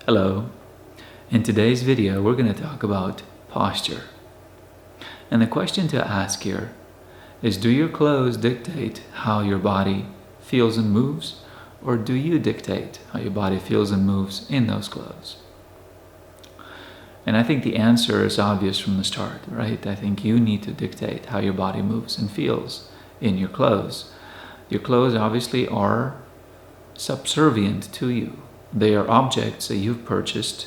Hello. In today's video, we're going to talk about posture. And the question to ask here is, do your clothes dictate how your body feels and moves, or do you dictate how your body feels and moves in those clothes? And I think the answer is obvious from the start, right? I think you need to dictate how your body moves and feels in your clothes. Your clothes obviously are subservient to you. They are objects that you've purchased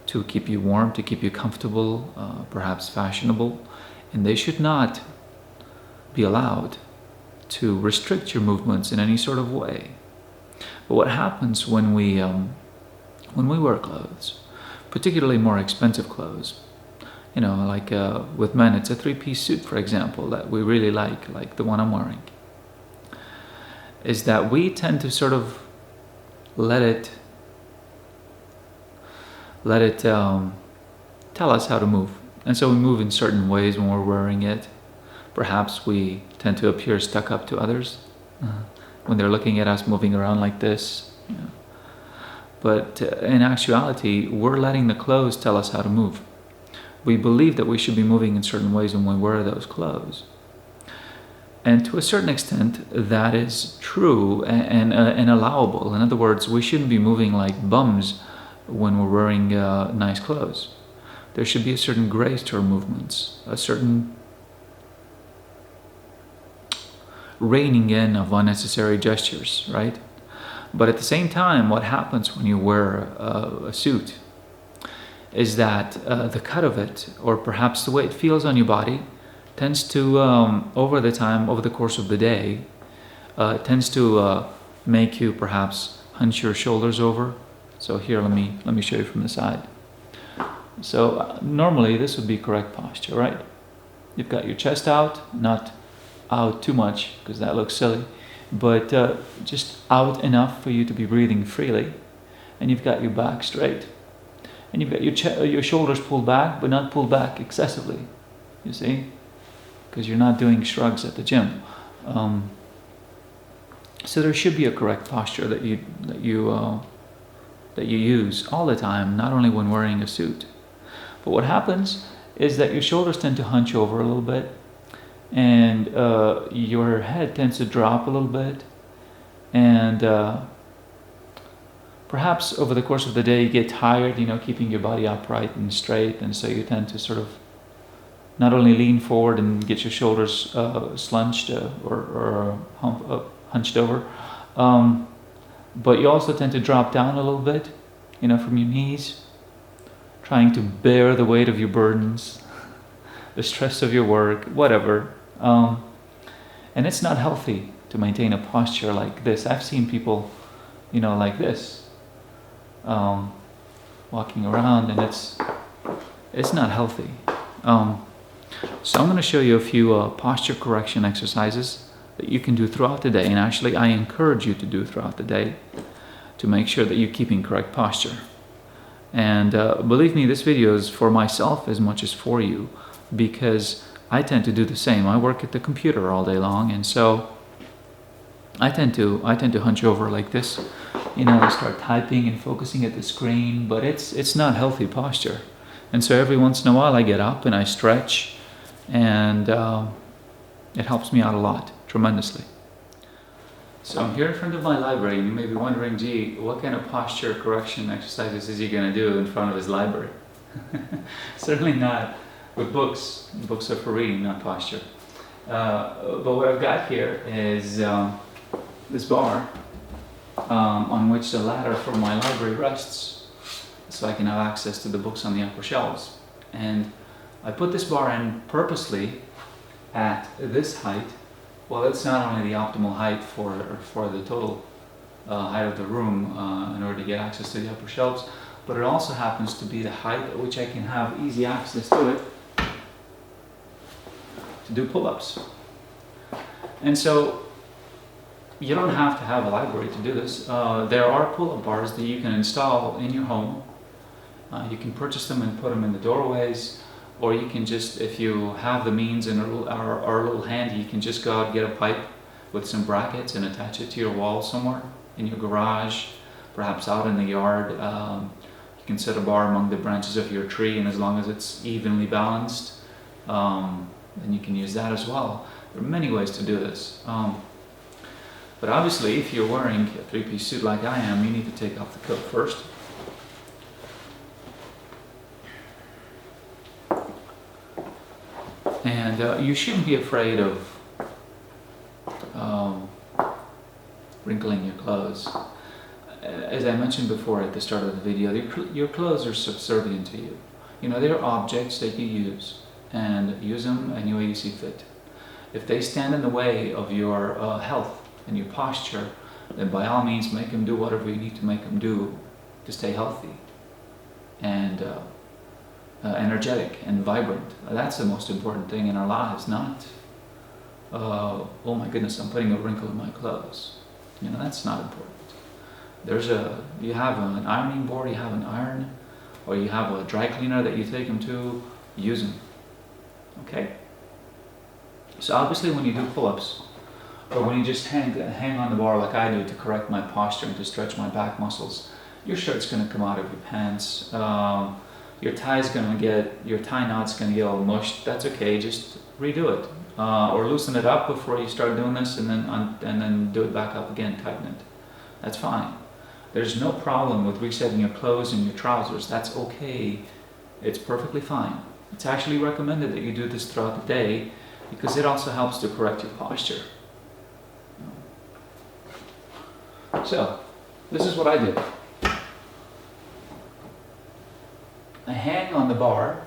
to keep you warm, to keep you comfortable, perhaps fashionable, and they should not be allowed to restrict your movements in any sort of way. But what happens when we wear clothes, particularly more expensive clothes, like with men, it's a three-piece suit, for example, that we really like the one I'm wearing, is that we tend to sort of let it tell us how to move. And so we move in certain ways when we're wearing it. Perhaps we tend to appear stuck up to others when they're looking at us moving around like this. But in actuality, we're letting the clothes tell us how to move. We believe that we should be moving in certain ways when we wear those clothes. And to a certain extent, that is true and allowable. In other words, we shouldn't be moving like bums when we're wearing nice clothes. There should be a certain grace to our movements, a certain reining in of unnecessary gestures, right? But at the same time, what happens when you wear a suit is that the cut of it, or perhaps the way it feels on your body, tends to, over the course of the day, tends to make you perhaps hunch your shoulders over. So here, let me show you from the side. So normally this would be correct posture, right? You've got your chest out, not out too much because that looks silly, but just out enough for you to be breathing freely, and you've got your back straight, and you've got your shoulders pulled back, but not pulled back excessively. You see? Because you're not doing shrugs at the gym. So there should be a correct posture that you use all the time, not only when wearing a suit. But what happens is that your shoulders tend to hunch over a little bit, and your head tends to drop a little bit, and perhaps over the course of the day you get tired, keeping your body upright and straight, and so you tend to sort of not only lean forward and get your shoulders slunched or hunched over, but you also tend to drop down a little bit, from your knees, trying to bear the weight of your burdens, the stress of your work, whatever. And it's not healthy to maintain a posture like this. I've seen people, like this, walking around, and it's not healthy. So I'm going to show you a few posture correction exercises that you can do throughout the day, and actually I encourage you to do throughout the day to make sure that you're keeping correct posture. And believe me, this video is for myself as much as for you, because I tend to do the same. I work at the computer all day long, and so I tend to hunch over like this, I start typing and focusing at the screen, but it's not healthy posture. And so every once in a while I get up and I stretch, and it helps me out a lot, tremendously. So I'm here in front of my library, and you may be wondering, gee, what kind of posture correction exercises is he going to do in front of his library? Certainly not with books. Books are for reading, not posture. But what I've got here is this bar on which the ladder from my library rests, so I can have access to the books on the upper shelves. And I put this bar in purposely at this height. Well, it's not only the optimal height for the total height of the room in order to get access to the upper shelves, but it also happens to be the height at which I can have easy access to it to do pull-ups. And so you don't have to have a library to do this. There are pull-up bars that you can install in your home. You can purchase them and put them in the doorways, or you can just, if you have the means and are a little handy, you can just go out and get a pipe with some brackets and attach it to your wall somewhere in your garage, perhaps out in the yard. You can set a bar among the branches of your tree, and as long as it's evenly balanced, then you can use that as well. There are many ways to do this. But obviously, if you're wearing a three-piece suit like I am, you need to take off the coat first. And you shouldn't be afraid of wrinkling your clothes. As I mentioned before at the start of the video, your clothes are subservient to you. You know, they're objects that you use, and use them any way you see fit. If they stand in the way of your health and your posture, then by all means make them do whatever you need to make them do to stay healthy and energetic and vibrant. That's the most important thing in our lives, not, oh my goodness, I'm putting a wrinkle in my clothes. You know, that's not important. You have an ironing board, you have an iron, or you have a dry cleaner that you take them to, use them. Okay? So obviously when you do pull-ups, or when you just hang on the bar like I do to correct my posture and to stretch my back muscles, your shirt's going to come out of your pants. Your tie knot's going to get all mushed. That's okay. Just redo it, or loosen it up before you start doing this, and then do it back up again. Tighten it. That's fine. There's no problem with resetting your clothes and your trousers. That's okay. It's perfectly fine. It's actually recommended that you do this throughout the day because it also helps to correct your posture. So, this is what I do. I hang on the bar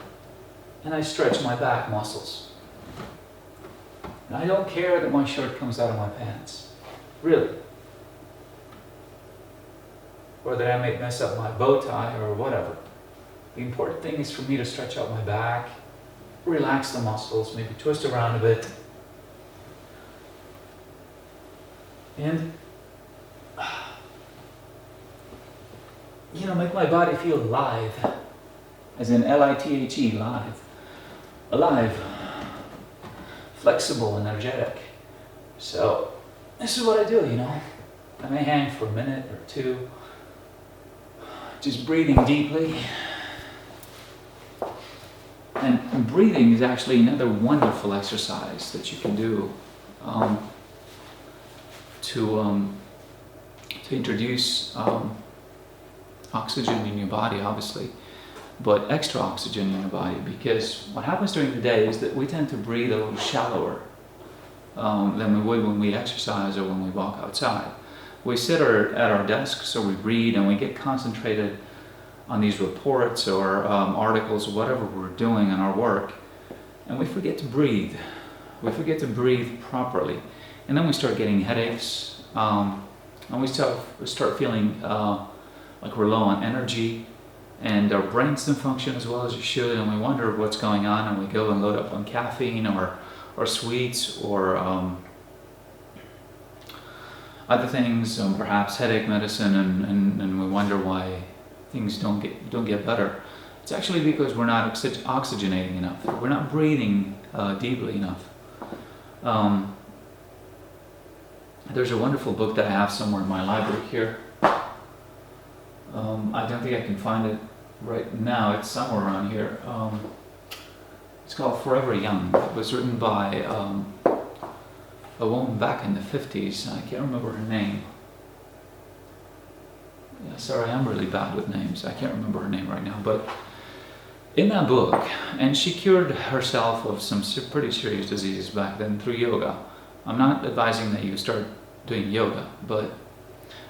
and I stretch my back muscles. And I don't care that my shirt comes out of my pants. Really. Or that I may mess up my bow tie or whatever. The important thing is for me to stretch out my back, relax the muscles, maybe twist around a bit. And make my body feel alive. As in L-I-T-H-E, live. Alive. Flexible, energetic. So, this is what I do, I may hang for a minute or two, just breathing deeply. And breathing is actually another wonderful exercise that you can do to introduce oxygen in your body, obviously, but extra oxygen in your body, because what happens during the day is that we tend to breathe a little shallower than we would when we exercise or when we walk outside. We sit at our desks, so we read and we get concentrated on these reports or articles or whatever we're doing in our work, and we forget to breathe. We forget to breathe properly, and then we start getting headaches, and we start feeling like we're low on energy, and our brains don't function as well as it should, and we wonder what's going on, and we go and load up on caffeine or sweets or other things, perhaps headache medicine, and we wonder why things don't get better. It's actually because we're not oxygenating enough. We're not breathing deeply enough. There's a wonderful book that I have somewhere in my library here. I don't think I can find it right now. It's somewhere around here. It's called Forever Young. It was written by a woman back in the 50s. I can't remember her name. Yeah, sorry, I'm really bad with names. I can't remember her name right now. But in that book, and she cured herself of some pretty serious diseases back then through yoga. I'm not advising that you start doing yoga, but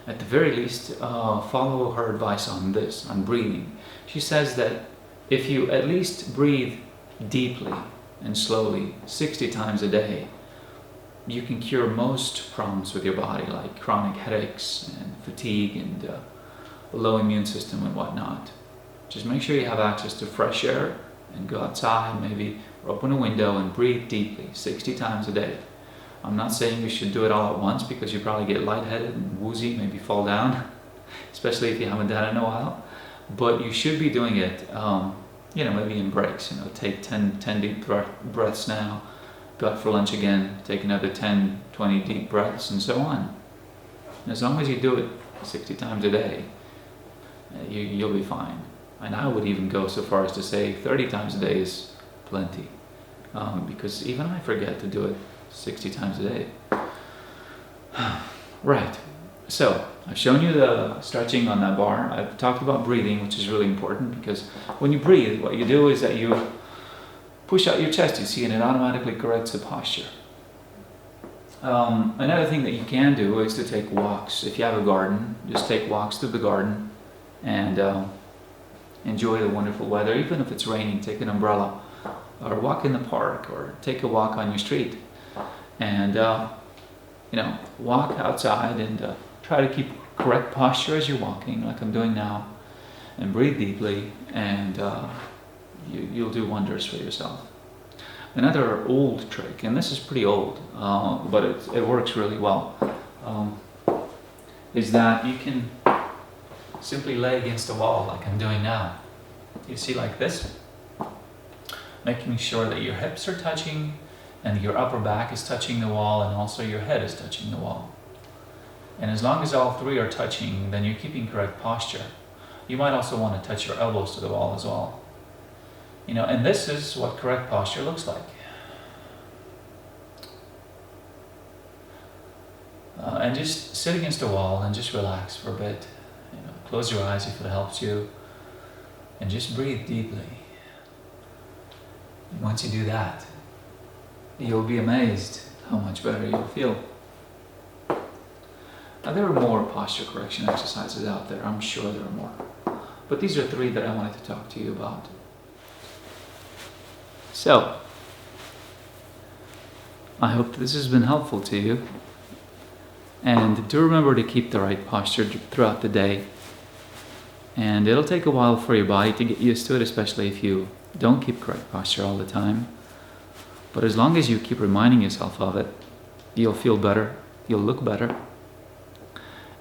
at the very least, follow her advice on this, on breathing. She says that if you at least breathe deeply and slowly 60 times a day, you can cure most problems with your body, like chronic headaches and fatigue and a low immune system and whatnot. Just make sure you have access to fresh air and go outside, maybe, or open a window and breathe deeply 60 times a day. I'm not saying you should do it all at once because you probably get lightheaded and woozy, maybe fall down, especially if you haven't done it in a while. But you should be doing it, maybe in breaks. Take 10 deep breaths now, go out for lunch again, take another 10, 20 deep breaths, and so on. And as long as you do it 60 times a day, you'll be fine. And I would even go so far as to say 30 times a day is plenty. Because even I forget to do it 60 times a day. Right. So, I've shown you the stretching on that bar. I've talked about breathing, which is really important, because when you breathe, what you do is that you push out your chest, you see, and it automatically corrects the posture. Another thing that you can do is to take walks. If you have a garden, just take walks through the garden and enjoy the wonderful weather. Even if it's raining, take an umbrella, or walk in the park, or take a walk on your street. And, walk outside and try to keep correct posture as you're walking, like I'm doing now, and breathe deeply, and you'll do wonders for yourself. Another old trick, and this is pretty old, but it works really well, is that you can simply lay against the wall like I'm doing now. You see, like this, making sure that your hips are touching and your upper back is touching the wall, and also your head is touching the wall. And as long as all three are touching, then you're keeping correct posture. You might also want to touch your elbows to the wall as well. And this is what correct posture looks like. And just sit against the wall and just relax for a bit. Close your eyes if it helps you, and just breathe deeply. And once you do that, you'll be amazed how much better you'll feel. Now, there are more posture correction exercises out there. I'm sure there are more. But these are 3 that I wanted to talk to you about. So, I hope this has been helpful to you. And do remember to keep the right posture throughout the day. And it'll take a while for your body to get used to it, especially if you don't keep correct posture all the time. But as long as you keep reminding yourself of it, you'll feel better, you'll look better,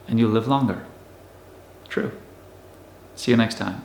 and you'll live longer. True. See you next time.